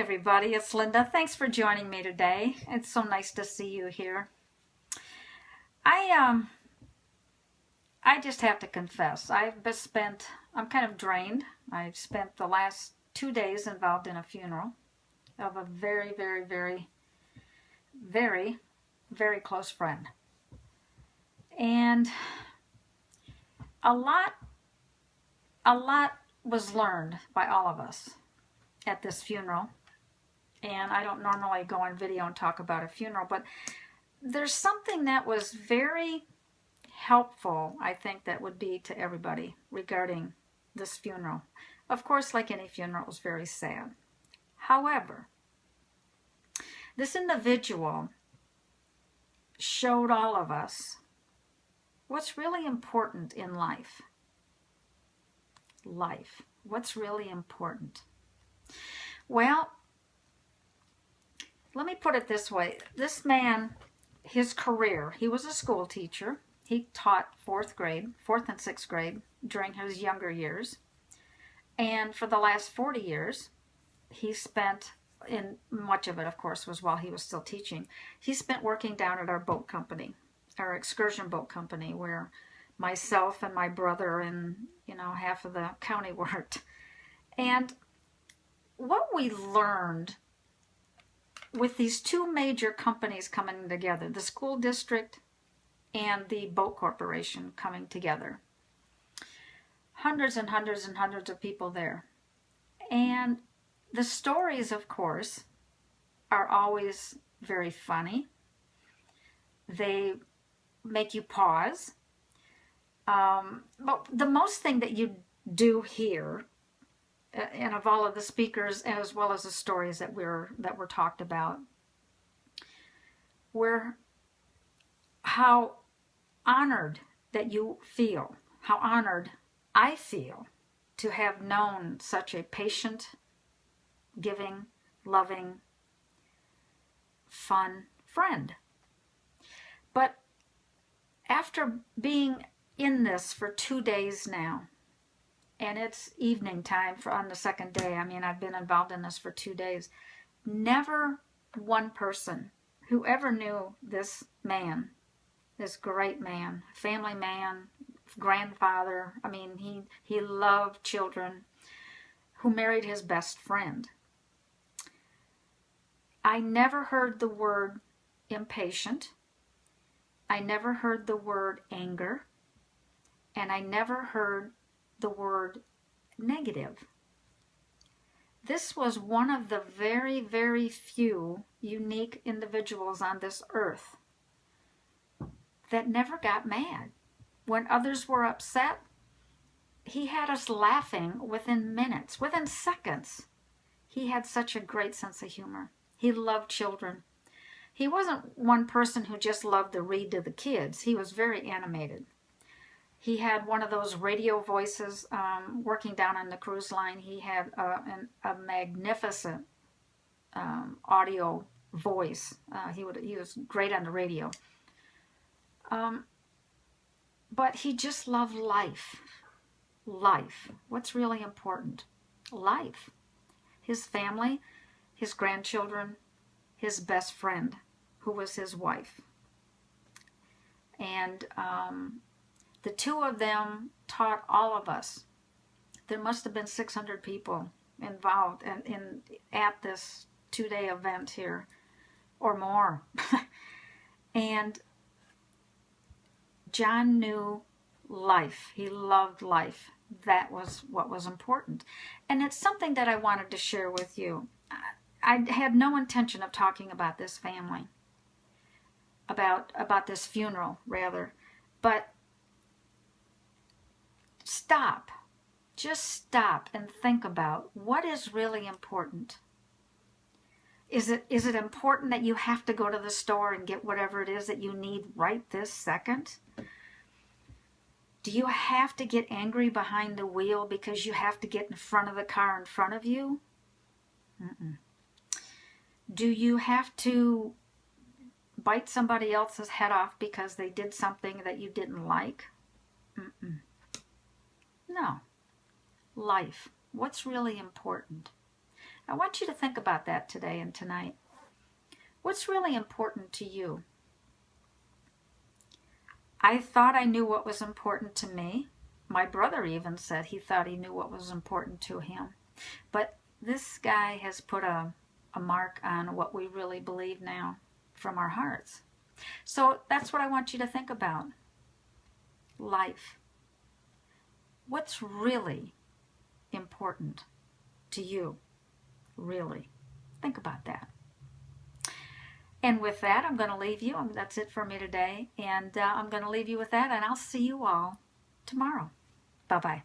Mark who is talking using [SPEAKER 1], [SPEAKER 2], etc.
[SPEAKER 1] everybody, it's Linda. Thanks for joining me today. It's so nice to see you here. I just have to confess, I'm kind of drained. I've spent the last 2 days involved in a funeral of a very, very, very, very, very close friend. And a lot was learned by all of us at this funeral. And I don't normally go on video and talk about a funeral, but there's something that was very helpful, I think, that would be to everybody regarding this funeral. Of course, like any funeral, it was very sad. However, this individual showed all of us what's really important in life. Life. What's really important? Well, let me put it this way. This man, his career, he was a school teacher. He taught fourth and sixth grade during his younger years. And for the last 40 years, he spent, in much of it, of course, was while he was still teaching, he spent working down at our boat company, our excursion boat company, where myself and my brother and, half of the county worked. And what we learned with these two major companies coming together, the school district and the boat corporation coming together, hundreds and hundreds and hundreds of people there. And the stories, of course, are always very funny. They make you pause. But the most thing that you do hear, and of all of the speakers, as well as the stories that were talked about, were how honored that you feel, how honored I feel to have known such a patient, giving, loving, fun friend. But after being in this for 2 days now, and it's evening time on the second day. I mean, I've been involved in this for 2 days. Never one person who ever knew this man, this great man, family man, grandfather. I mean, he loved children, who married his best friend. I never heard the word impatient. I never heard the word anger. And I never heard the word negative. This was one of the very, very few unique individuals on this earth that never got mad. When others were upset, he had us laughing within minutes, within seconds. He had such a great sense of humor. He loved children. He wasn't one person who just loved to read to the kids. He was very animated. He had one of those radio voices working down on the cruise line. He had a magnificent audio voice. He was great on the radio. But he just loved life. Life. What's really important? Life. His family, his grandchildren, his best friend, who was his wife. And the two of them taught all of us. There must have been 600 people involved at this 2-day event here, or more. And John knew life. He loved life. That was what was important. And it's something that I wanted to share with you. I had no intention of talking about this family, about this funeral, rather. But stop. Just stop and think about what is really important. Is it important that you have to go to the store and get whatever it is that you need right this second? Do you have to get angry behind the wheel because you have to get in front of the car in front of you? Mm-mm. Do you have to bite somebody else's head off because they did something that you didn't like? Mm-mm. No. Life. What's really important? I want you to think about that today and tonight. What's really important to you? I thought I knew what was important to me. My brother even said he thought he knew what was important to him. But this guy has put a mark on what we really believe now from our hearts. So that's what I want you to think about. Life. What's really important to you? Really. Think about that. And with that, I'm going to leave you. That's it for me today. And I'm going to leave you with that, and I'll see you all tomorrow. Bye-bye.